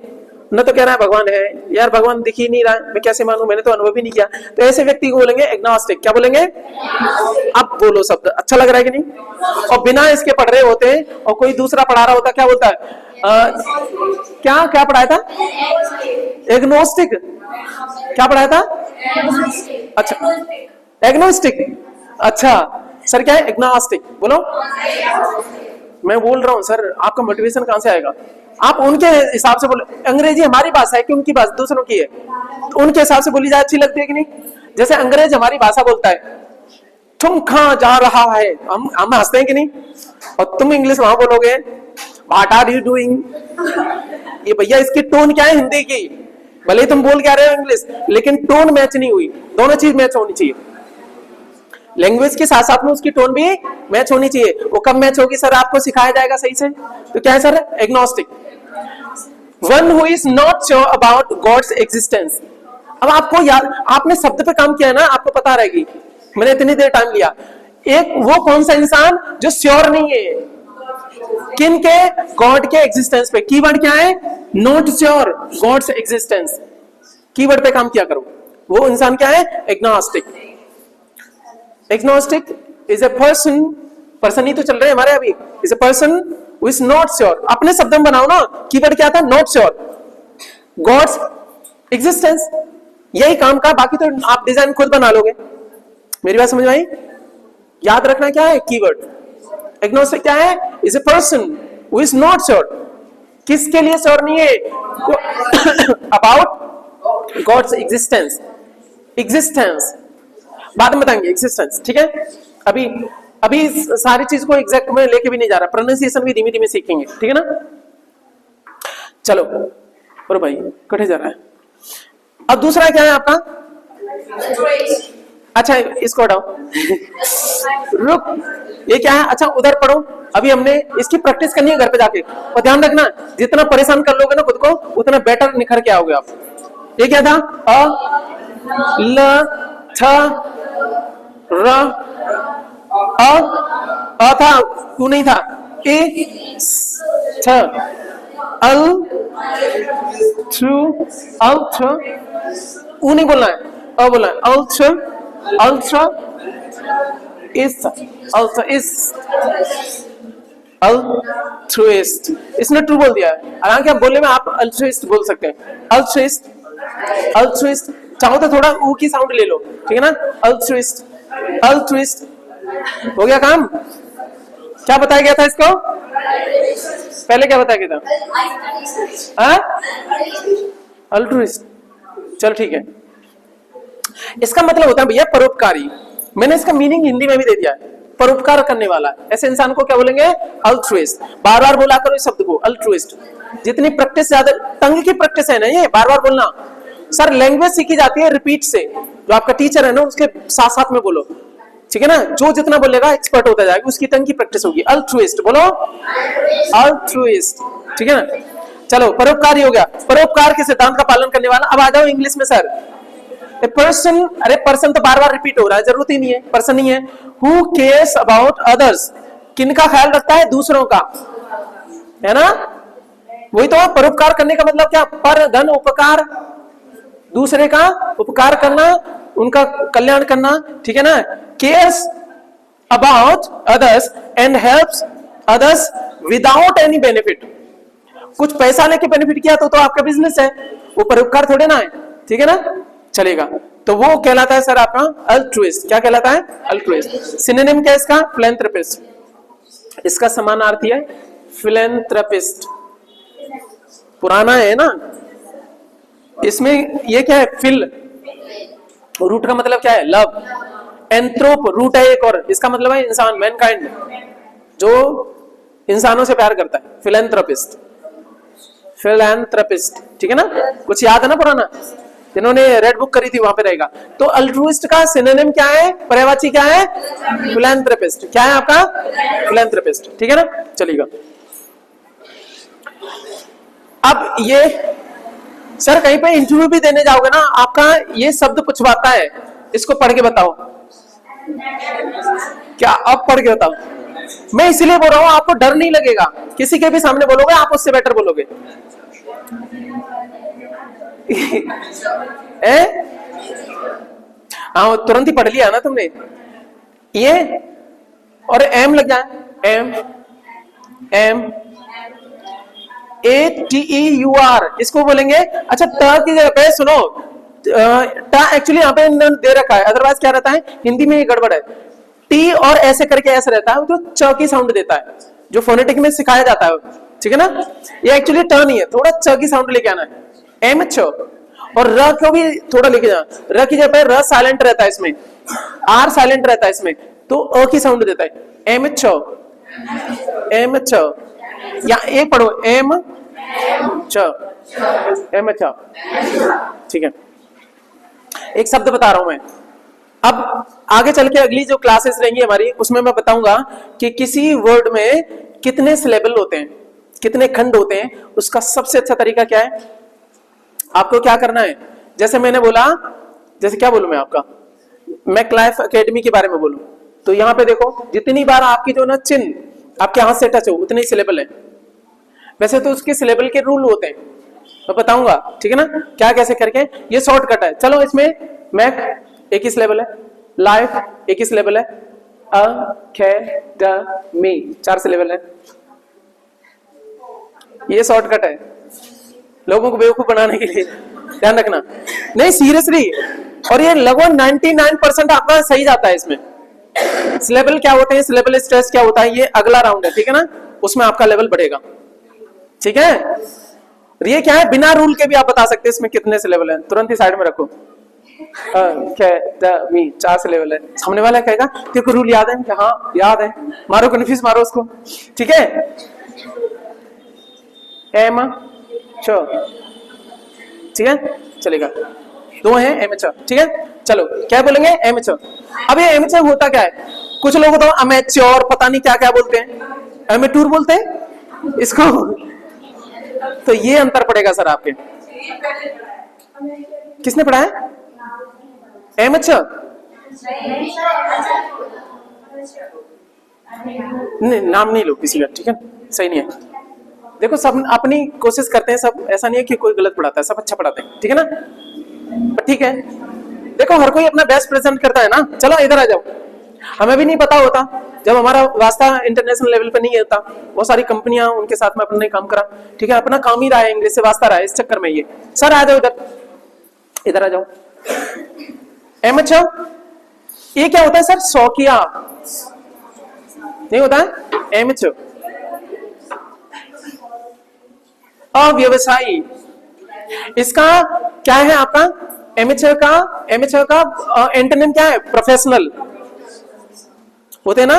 न तो कह रहा है भगवान है, यार भगवान दिख ही नहीं रहा, मैं कैसे मानूं, मैंने तो अनुभव ही नहीं किया। तो ऐसे व्यक्ति को बोलेंगे एग्नोस्टिक। क्या बोलेंगे? अब बोलो शब्द अच्छा लग रहा है कि नहीं। और बिना इसके पढ़ रहे होते और कोई दूसरा पढ़ा रहा होता, क्या बोलता है, क्या क्या पढ़ाया था, एग्नोस्टिक, क्या पढ़ाया था, अच्छा एग्नोस्टिक, अच्छा सर क्या है एग्नोस्टिक, बोलो। मैं बोल रहा हूं सर, आपका मोटिवेशन कहां से आएगा, आप उनके हिसाब से बोले। अंग्रेजी हमारी भाषा है कि उनकी भाषा दूसरों की है, तो उनके हिसाब से बोली जाए अच्छी लगती है कि नहीं। जैसे अंग्रेज हमारी भाषा बोलता है, तुम कहां जा रहा है, हम हंसते हैं कि नहीं, और तुम इंग्लिश वहां बोलोगे व्हाट आर यू डूइंग। ये भैया इसकी टोन क्या है हिंदी की, भले ही तुम बोल क्या रहे हो इंग्लिश, लेकिन टोन मैच नहीं हुई। दोनों चीज मैच होनी चाहिए, लैंग्वेज के साथ साथ में उसकी टोन भी मैच होनी चाहिए। वो कब मैच होगी सर, आपको सिखाया जाएगा सही से। तो क्या है sir agnostic, one who is not sure about God's existence. अब आपको याद, आपने शब्द पे काम किया है ना, आपको पता रहेगी, मैंने इतनी देर टाइम लिया। एक वो कौन सा इंसान जो श्योर नहीं है, किन के? गॉड के एग्जिस्टेंस पे। कीवर्ड क्या है? Not sure, God's existence. Keyword पे काम किया करो। वो इंसान क्या है? Agnostic. Agnostic is a person, person ही तो चल रहे हैं हमारे अभी, is a person who is not sure. अपने शब्दों में बनाओ ना, कीवर्ड क्या था? Not sure, God's existence. यही काम का, बाकी तो आप डिजाइन खुद बना लोगे। मेरी बात समझ में आई? याद रखना क्या है कीवर्ड। एग्नोस्टिक क्या है? Is a person who is not sure. किसके लिए श्योर नहीं है? About God's existence. एग्जिस्टेंस बाद में बताएंगे, एग्जिस्टेंस, ठीक है। अभी अभी सारी चीज को एग्जैक्ट में लेके भी नहीं जा रहा, प्रोनाउंसिएशन भी धीमे धीमे सीखेंगे, ठीक है ना। चलो और भाई कटे जा रहा है। अब दूसरा क्या है आपका? अच्छा इसको हटाओ। रुक, ये क्या है? अच्छा उधर पढ़ो। अभी हमने इसकी प्रैक्टिस करनी है घर पे जाके, और ध्यान रखना जितना परेशान कर लोगे ना खुद को, उतना बेटर निखर के आओगे आप। ये क्या था? अ ल थ र, अ था, तू नहीं था, ए थ, अल थ्रू, अल थ्रू, ऊ नहीं बोलना है, अ बोलना है। अल्ट्रा, अल्ट्रा इस, अल्ट्रा इस, अल्ट्रुइस्ट। इसने ट्रू बोल दिया है, हालांकि आप बोलने में आप अल्ट्रुइस्ट बोल सकते हैं। Altruist, altruist. चाहो तो थोड़ा ऊ की साउंड ले लो, ठीक है ना। Altruist, altruist. हो गया काम? क्या बताया गया था इसको? पहले क्या बताया गया था? अल्ट्रुइस्ट। चलो ठीक है। इसका मतलब होता है भैया परोपकारी। मैंने इसका मीनिंग हिंदी में भी दे दिया है, परोपकार करने वाला। ऐसे इंसान को क्या बोलेंगे? अल्ट्रुइस्ट। बार बार बोला करो इस शब्द को, अल्ट्रुइस्ट। जितनी प्रैक्टिस, ज्यादा टंग की प्रैक्टिस है ना, ये बार बार बोलना। सर लैंग्वेज सीखी जाती है रिपीट से। जो आपका टीचर है ना, उसके साथ साथ में बोलो, ठीक है ना। जो जितना बोलेगा एक्सपर्ट होता जाएगा, उसकी टंग की प्रैक्टिस होगी। अल्ट्रुइस्ट बोलो, अल्ट्रुइस्ट, ठीक है ना। चलो परोपकारी हो गया, परोपकार के सिद्धांत का पालन करने वाला। अब आ जाओ इंग्लिश में सर। ए पर्सन, अरे पर्सन तो बार बार रिपीट हो रहा है, जरूरत ही नहीं है, पर्सन नहीं है। हु केयर्स अबाउट अदर्स, किनका ख्याल रखता है? दूसरों का, है ना। वही तो परोपकार करने का मतलब क्या? पर धन उपकार, दूसरे का उपकार करना, उनका कल्याण करना, ठीक है ना। Cares about others and helps others without any benefit. कुछ पैसा लेके बेनिफिट किया तो आपका बिजनेस है, वो परोपकार थोड़े ना है, ठीक है ना। चलेगा, तो वो कहलाता है सर आपका अल्ट्रुइस्ट। क्या कहलाता है? अल्ट्रुइस्ट। सिनोनिम क्या है इसका? फिलैंथ्रोपिस्ट। इसका समानार्थी है फिलैंथ्रोपिस्ट। पुराना है ना। इसमें ये क्या है? फिल, रूट का मतलब क्या है? लव। एंथ्रोप रूट है एक और, इसका मतलब है इंसान, मैनकाइंड, जो इंसानों से प्यार करता है। फिलैंथ्रोपिस्ट, फिलैंथ्रोपिस्ट, ठीक है ना। कुछ याद है ना पुराना, जिन्होंने रेड बुक करी थी वहां पे रहेगा। तो अल्ट्रुइस्ट का सिनोनिम क्या है? पर्यायवाची क्या है? फिलैंथ्रोपिस्ट। क्या है आपका? फिलैंथ्रोपिस्ट, ठीक है ना। चलिएगा। अब ये सर कहीं पे इंटरव्यू भी देने जाओगे ना, आपका ये शब्द पूछवाता है, इसको पढ़ के बताओ। क्या आप पढ़ के बताओ? मैं इसलिए बोल रहा हूं, आपको डर नहीं लगेगा। किसी के भी सामने बोलोगे आप उससे बेटर बोलोगे। हाँ तुरंत ही पढ़ लिया ना तुमने। ये और एम लग जाए, एम, एम ATEUR, इसको बोलेंगे। अच्छा ट की जगह पे सुनो, ट एक्चुअली यहाँ पे दे रखा है, अदरवाइज क्या रहता है हिंदी में ये गड़बड़ है। टी और ऐसे करके ऐसे रहता है, जो च की साउंड देता है, जो फोनेटिक में सिखाया जाता है, ठीक है ना। ये एक्चुअली ट नहीं है, थोड़ा च की साउंड लेके आना है। एम छ और र को भी थोड़ा लेके जाना। र की जगह पे र साइलेंट रहता है इसमें, आर साइलेंट रहता है इसमें, तो अ की साउंड देता है। एम छ, एम छ, या एक पढ़ो एम छ, एम छ, ठीक है। एक शब्द बता रहा हूं मैं। अब आगे चल के अगली जो क्लासेस रहेंगी हमारी, उसमें मैं बताऊंगा कि किसी वर्ड में कितने सिलेबल होते हैं, कितने खंड होते हैं। उसका सबसे अच्छा तरीका क्या है? आपको क्या करना है, जैसे मैंने बोला, जैसे क्या बोलूं मैं आपका, मैं क्लाइफ एकेडमी के बारे में बोलूं, तो यहां पे देखो जितनी बार आपकी जो ना चिन्ह आपके हाथ से टच हो उतने ही सिलेबल है। वैसे तो उसके सिलेबल के रूल होते हैं, मैं बताऊंगा, ठीक है ना, क्या कैसे करके। ये शॉर्टकट है। चलो इसमें मैक एक ही सिलेबल है, लाइफ एक ही सिलेबल है, अकेडमी 4 सिलेबल है। ये शॉर्टकट है लोगों को बेवकूफ बनाने के लिए, ध्यान रखना। नहीं सीरियसली, और ये लगभग 99% आपका सही जाता है इसमें। सिलेबल क्या होते हैं, सिलेबल स्ट्रेस क्या होता है, ये अगला राउंड है, ठीक है ना, उसमें आपका लेवल बढ़ेगा, ठीक है। और ये क्या है, बिना रूल के भी आप बता सकते हैं इसमें कितने सिलेबल हैं, तुरंत ही साइड में रखो। अकेडमी 4 सिलेबल है। सामने वाला कहेगा तेरे को रूल याद है, हाँ याद है, मारो कन्फ्यूज मारो उसको, ठीक है। एम चो, ठीक है, चलेगा। 2 हैं एमेचर, ठीक है। चलो क्या बोलेंगे, एमेचर। अब ये एमेचर होता क्या है, कुछ लोग तो अमेच्योर पता नहीं क्या क्या बोलते हैं, एमेटूर बोलते हैं इसको। तो ये अंतर पड़ेगा सर आपके। किसने पढ़ा है एमेचर? नहीं नाम नहीं लो किसी का, ठीक है, सही नहीं है। देखो सब अपनी कोशिश करते हैं, सब ऐसा नहीं है कि कोई गलत पढ़ाता है, सब अच्छा पढ़ाते हैं, ठीक है ना, ठीक है। देखो हर कोई अपना बेस्ट प्रेजेंट करता है ना। चलो इधर आ जाओ। हमें भी नहीं पता होता जब हमारा वास्ता इंटरनेशनल लेवल पे नहीं होता, बहुत सारी कंपनियां उनके साथ में अपने काम करा, ठीक है, अपना काम ही रहा है, इंग्लिश से वास्ता रहा है, इस चक्कर में ये। सर आ जाओ इधर, इधर आ जाओ। एमेचर ये क्या होता है सर, शौकिया नहीं होता है एमेचर। अव्यवसायी, इसका क्या है आपका एमेचर का एंटोनिम क्या है, प्रोफेशनल होते हैं ना।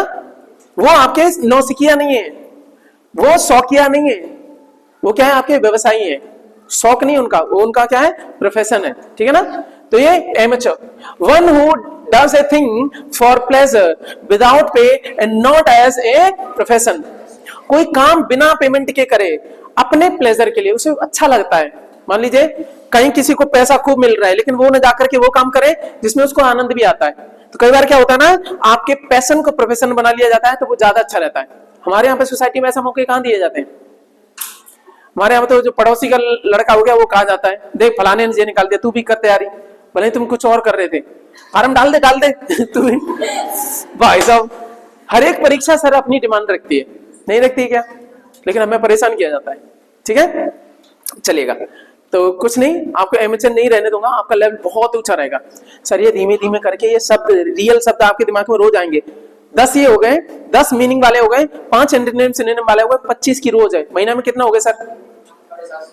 वो आपके नौसिखिया नहीं है, वो शौकिया नहीं है, वो क्या है आपके व्यवसायी है। शौक नहीं उनका, वो उनका क्या है प्रोफेशन है, ठीक है ना। तो ये amateur, one who does a thing for pleasure without pay and not as a profession. कोई काम बिना पेमेंट के करे, अपने प्लेजर के लिए, उसे अच्छा लगता है। मान लीजिए कहीं किसी को पैसा खूब मिल रहा है, लेकिन वो न जाकर के वो काम करे जिसमें उसको आनंद भी आता है। तो कई बार क्या होता है ना, आपके पैशन को प्रोफेशन बना लिया जाता है, तो वो ज्यादा अच्छा रहता है। हमारे यहाँ पे सोसाइटी में ऐसा मौके कहाँ दिए जाते हैं। हमारे यहाँ पे तो जो पड़ोसी का लड़का हो गया वो कहा जाता है, देख फलाने ने ये निकाल दिया, तू भी कर तैयारी, भले तुम कुछ और कर रहे थे, फार्म डाल दे तू भी। भाई साहब हर एक परीक्षा सर अपनी डिमांड रखती है, नहीं रखती है क्या, लेकिन हमें परेशान किया जाता है, ठीक है, चलेगा। तो कुछ नहीं, आपको एमेचर नहीं रहने दूंगा, आपका लेवल बहुत ऊंचा रहेगा। सर ये धीमे धीमे करके ये शब्द, रियल शब्द आपके दिमाग में रोज आएंगे। 10 ये हो गए, 10 मीनिंग वाले हो गए, 5 एंटोनिम सिनोनिम वाले हो गए, 25 की रोज है। महीना में कितना हो गया सर?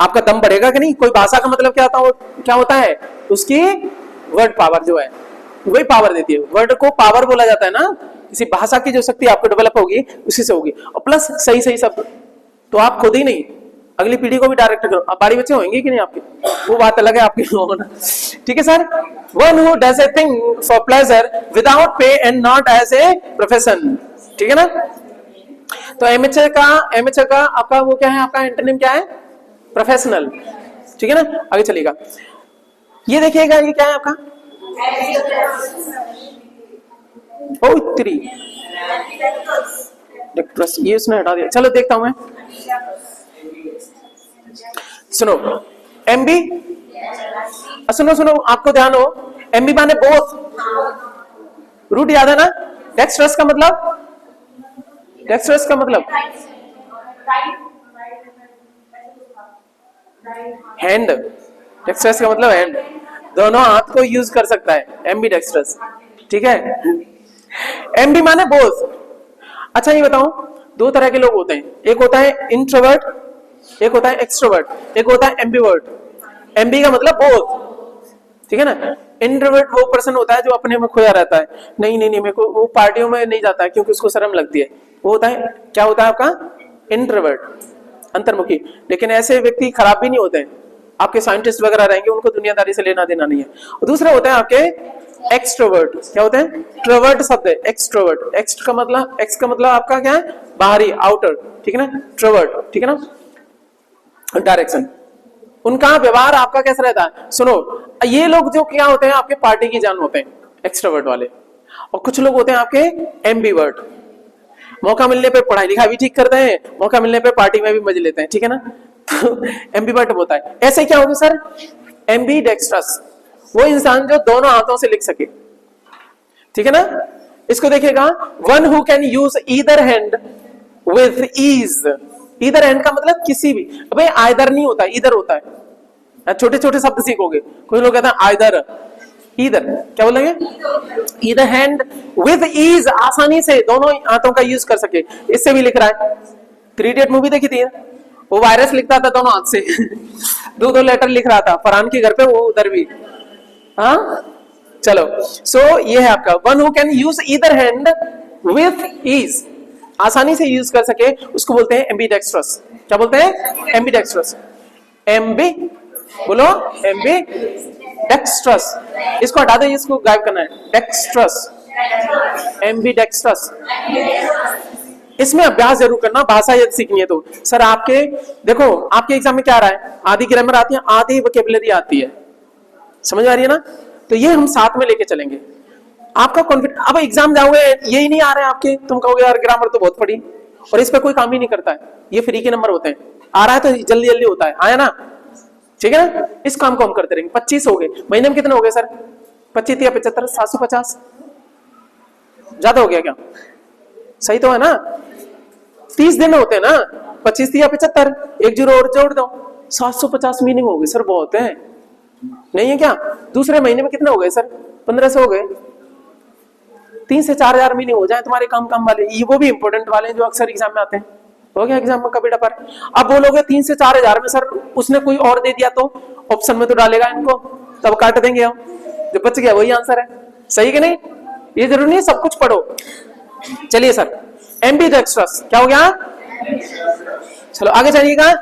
आपका दम बढ़ेगा कि नहीं। कोई भाषा का मतलब क्या होता है, उसकी वर्ड पावर जो है वही पावर देती है। वर्ड को पावर बोला जाता है ना, किसी भाषा की जो शक्ति आपको डेवलप होगी उसी से होगी। और प्लस सही शब्द तो आप खुद ही नहीं, अगली पीढ़ी को भी डायरेक्ट करो। आप बाड़ी बच्चे होंगे कि नहीं आपके, वो बात अलग है आपकी, ठीक है sir. One who does a thing for pleasure without pay and not as a profession, ठीक है ना। तो एमेचर का आपका वो क्या है, आपका एंटोनिम क्या है, प्रोफेशनल, ठीक है ना। आगे चलेगा, ये देखिएगा, ये क्या है आपका ये उसने हटा दिया। चलो देखता हूं मैं, सुनो एमबी, सुनो आपको ध्यान हो, एमबी माने बोथ, रूट याद है ना। डेक्सट्रस का मतलब हैंड, डेक्सट्रस का मतलब हैंड, दोनों हाथ को यूज कर सकता है एमबी डेक्सट्रस, ठीक है। एमबी माने बोथ। अच्छा ये बताओ, 2 तरह के लोग होते हैं, एक होता है इंट्रोवर्ट, एक होता है एक्सट्रोवर्ट, एक होता है एम्बीवर्ट। एमबी का मतलब बोथ, ठीक है ना। इंट्रोवर्ट वो पर्सन होता है जो अपने में खोया रहता है, नहीं मेरे को, वो पार्टियों में नहीं जाता है क्योंकि उसको शर्म लगती है, वो होता है, क्या होता है आपका इंट्रोवर्ट, अंतर्मुखी। लेकिन ऐसे व्यक्ति खराब भी नहीं होते हैं, आपके साइंटिस्ट वगैरह रहेंगे, उनको दुनियादारी से लेना देना नहीं है। और दूसरा होता है आपके एक्सट्रोवर्ट, क्या होते हैं, ट्रोवर्ट शब्द है एक्सट्रोवर्ट, एक्स का मतलब आपका क्या है, बाहरी, आउटर, ठीक है ना, ट्रोवर्ट, ठीक है ना, डायरेक्शन। उनका व्यवहार आपका कैसा रहता है, सुनो, ये लोग जो क्या होते हैं आपके पार्टी की जान होते हैं, एक्सट्रोवर्ट वाले। और कुछ लोग होते हैं आपके एम्बीवर्ट। मौका मिलने पे पढ़ाई लिखाई भी ठीक करते हैं, मौका मिलने पे पार्टी में भी मजे लेते हैं, ठीक है ना। तो एम्बीवर्ट होता है। ऐसे क्या होगा सर? एम्बीडेक्स्ट्रस, वो इंसान जो दोनों हाथों से लिख सके, ठीक है ना। इसको देखिएगा, one who can use either hand with ease. Either hand का मतलब किसी भी, भाई आइदर नहीं होता, ईदर होता है। छोटे छोटे शब्द सीखोगे, कोई लोग कहते हैं आइदर, ईदर क्या बोलेंगे? ईदर हैंड विद ईज, आसानी से दोनों हाथों का यूज कर सके। इससे भी लिख रहा है। 3 इडियट मूवी देखी थी, वो वायरस लिखता था दोनों हाथ से दो लेटर लिख रहा था फरहान के घर पे, वो उधर भी। हाँ चलो, सो ये है आपका one who can use either hand with ease, आसानी से यूज कर सके, उसको बोलते हैं एम्बीडेक्स्ट्रस। क्या बोलते हैं? एम्बीडेक्स्ट्रस। एम्बी बोलो, एम्बीडेक्स्ट्रस। इसको हटा दो, इसको गायब करना है। Dextrous, ambidextrous. इसमें अभ्यास जरूर करना, भाषा यदि सीखनी है तो। सर आपके देखो, आपके एग्जाम में क्या आ रहा है? आधी ग्रामर आती है, आधी वोकैबुलरी आती है, समझ आ रही है ना। तो ये हम साथ में लेके चलेंगे। आपका कॉन्फिडेंस, अब एग्जाम जाओगे यही नहीं आ रहे हैं आपके, तुम कहोगे यार ग्रामर तो बहुत पढ़ी और इस पे कोई काम ही नहीं करता है, ये फ्री के नंबर होते हैं, आ रहा है तो जल्दी जल्दी होता है, आया ना, ठीक है ना। इस काम को हम करते रहेंगे। 25 हो गए, महीने में कितने हो गए सर? 25 या 75, 750 ज्यादा हो गया क्या? सही तो है ना, 30 दिन होते हैं ना, 25 या 75, एक जीरो और जोड़ दो, 750 मीनिंग हो गई सर, बहुत है नहीं है क्या? दूसरे महीने में कितने हो गए सर? 1500 हो गए। 3 से 4000 मीनिंग हो जाए तुम्हारे काम वाले, ये वो भी इंपॉर्टेंट वाले जो अक्सर एग्जाम में आते हैं। हो गया एग्जाम में का बेटा पर। अब बोलोगे 3 से 4000 में सर उसने कोई और दे दिया तो ऑप्शन में तो डालेगा इनको, तब काट देंगे हम, जो बच गया वही आंसर है, सही कि नहीं? ये जरूरी नहीं है सब कुछ पढ़ो। चलिए सर, एम्बीडेक्स्ट्रस क्या हो गया? चलो आगे चलिएगा।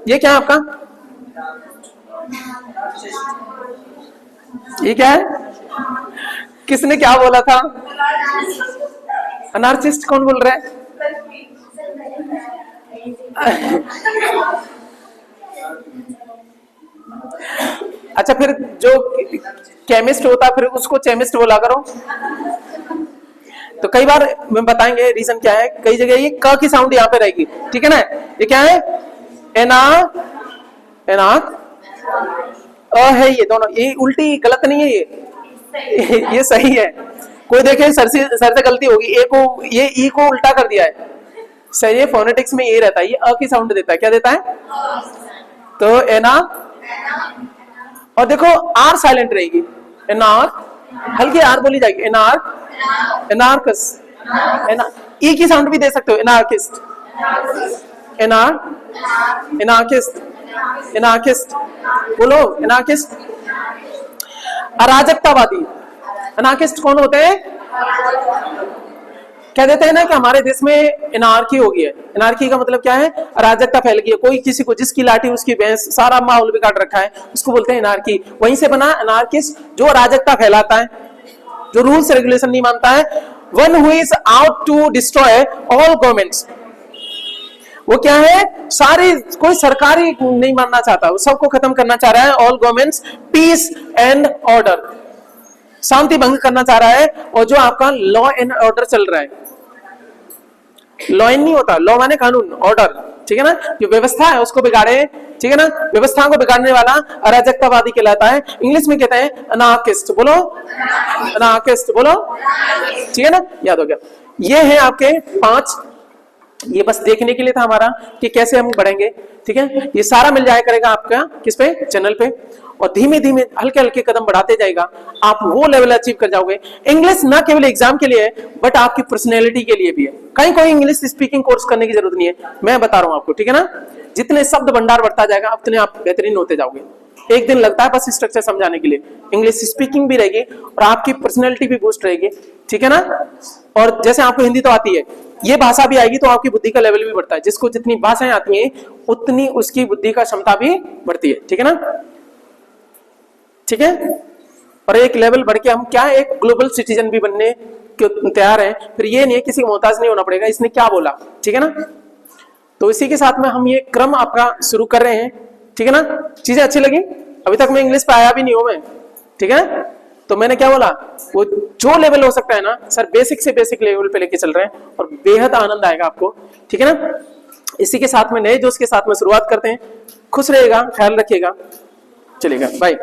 ये क्या है आपका? ये क्या है? किसने क्या बोला था? अनार्चिस्ट कौन बोल रहा है? अच्छा, फिर जो केमिस्ट होता है फिर उसको केमिस्ट बोला करो। तो कई बार मैं बताएंगे रीजन क्या है। कई जगह ये क की साउंड यहाँ पे रहेगी, ठीक है ना। ये क्या है? एना, एना है, ये दोनों, ये उल्टी गलत नहीं है, ये सही है। कोई देखे सर से गलती होगी, ए को ये ई को उल्टा कर दिया है। सही है, फोनेटिक्स में ये रहता है, ये अ की साउंड देता है। क्या देता है? तो एना, और देखो आर साइलेंट रहेगी, एनार, हल्की आर बोली जाएगी, एनार, एनार्कस, ई की साउंड भी दे सकते हो, एनार्किस्ट, एनार, एनार्किस्ट, एनार्किस्ट बोलो, एनार्किस्ट। अराजकतावादी, एनार्किस्ट कौन होते हैं? कह देते हैं ना कि हमारे देश में एनार्की हो गई है। एनार्की का मतलब क्या है? अराजकता फैल गई है, कोई किसी को, जिसकी लाठी उसकी भैंस, सारा माहौल बिगाड़ रखा है, उसको बोलते हैं एनार्की। वहीं से बना एनार्किस्ट, जो अराजकता फैलाता है, जो रूल्स रेगुलेशन नहीं मानता है। One who is out to destroy all governments, वो क्या है? सारी, कोई सरकारी नहीं मानना चाहता, वो सबको खत्म करना चाह रहा है। All governments, peace and order, शांति भंग करना चाह रहा है। और जो आपका लॉ एंड ऑर्डर चल रहा है, लॉ एंड नहीं होता, लॉ माने कानून, ऑर्डर, ठीक है ना, जो व्यवस्था है उसको बिगाड़े, ठीक है ना, व्यवस्था को बिगाड़ने वाला अराजकतावादी कहलाता है। इंग्लिश में कहते हैं अनार्किस्ट, बोलो अनार्किस्ट, बोलो, ठीक है ना, याद हो गया। ये है आपके 5, ये बस देखने के लिए था हमारा कि कैसे हम बढ़ेंगे, ठीक है। ये सारा मिल जाया करेगा आपका किस पे? चैनल पे। और धीमे धीमे हल्के हल्के कदम बढ़ाते जाएगा, आप वो लेवल अचीव कर जाओगे। इंग्लिश ना केवल एग्जाम के लिए है, बट आपकी पर्सनैलिटी के लिए भी है। कहीं कोई इंग्लिश स्पीकिंग कोर्स करने की जरूरत नहीं है, मैं बता रहा हूं आपको, ठीक है ना। जितने शब्द भंडार बढ़ता जाएगा उतने आप बेहतरीन होते जाओगे। एक दिन लगता है बस स्ट्रक्चर समझाने के लिए, इंग्लिश स्पीकिंग भी रहेगी और आपकी पर्सनैलिटी भी बूस्ट रहेगी, ठीक है ना। और जैसे आपको हिंदी तो आती है, ये भाषा भी आएगी तो आपकी बुद्धि का लेवल भी बढ़ता है। जिसको जितनी भाषाएं आती हैं उतनी उसकी बुद्धि का क्षमता भी बढ़ती है, ठीक है ना, ठीक है। और एक लेवल बढ़ के हम क्या, एक ग्लोबल सिटीजन भी बनने के तैयार हैं। फिर ये नहीं है किसी को मोहताज नहीं होना पड़ेगा, इसने क्या बोला, ठीक है ना। तो इसी के साथ में हम ये क्रम आपका शुरू कर रहे हैं, ठीक है ना। चीजें अच्छी लगी? अभी तक मैं इंग्लिश पे आया भी नहीं हूं मैं, ठीक है। तो मैंने क्या बोला, वो जो लेवल हो सकता है ना सर, बेसिक से बेसिक लेवल पे लेके चल रहे हैं और बेहद आनंद आएगा आपको, ठीक है ना। इसी के साथ में नए जोश के साथ में शुरुआत करते हैं। खुश रहेगा, ख्याल रखिएगा, चलेगा, बाय।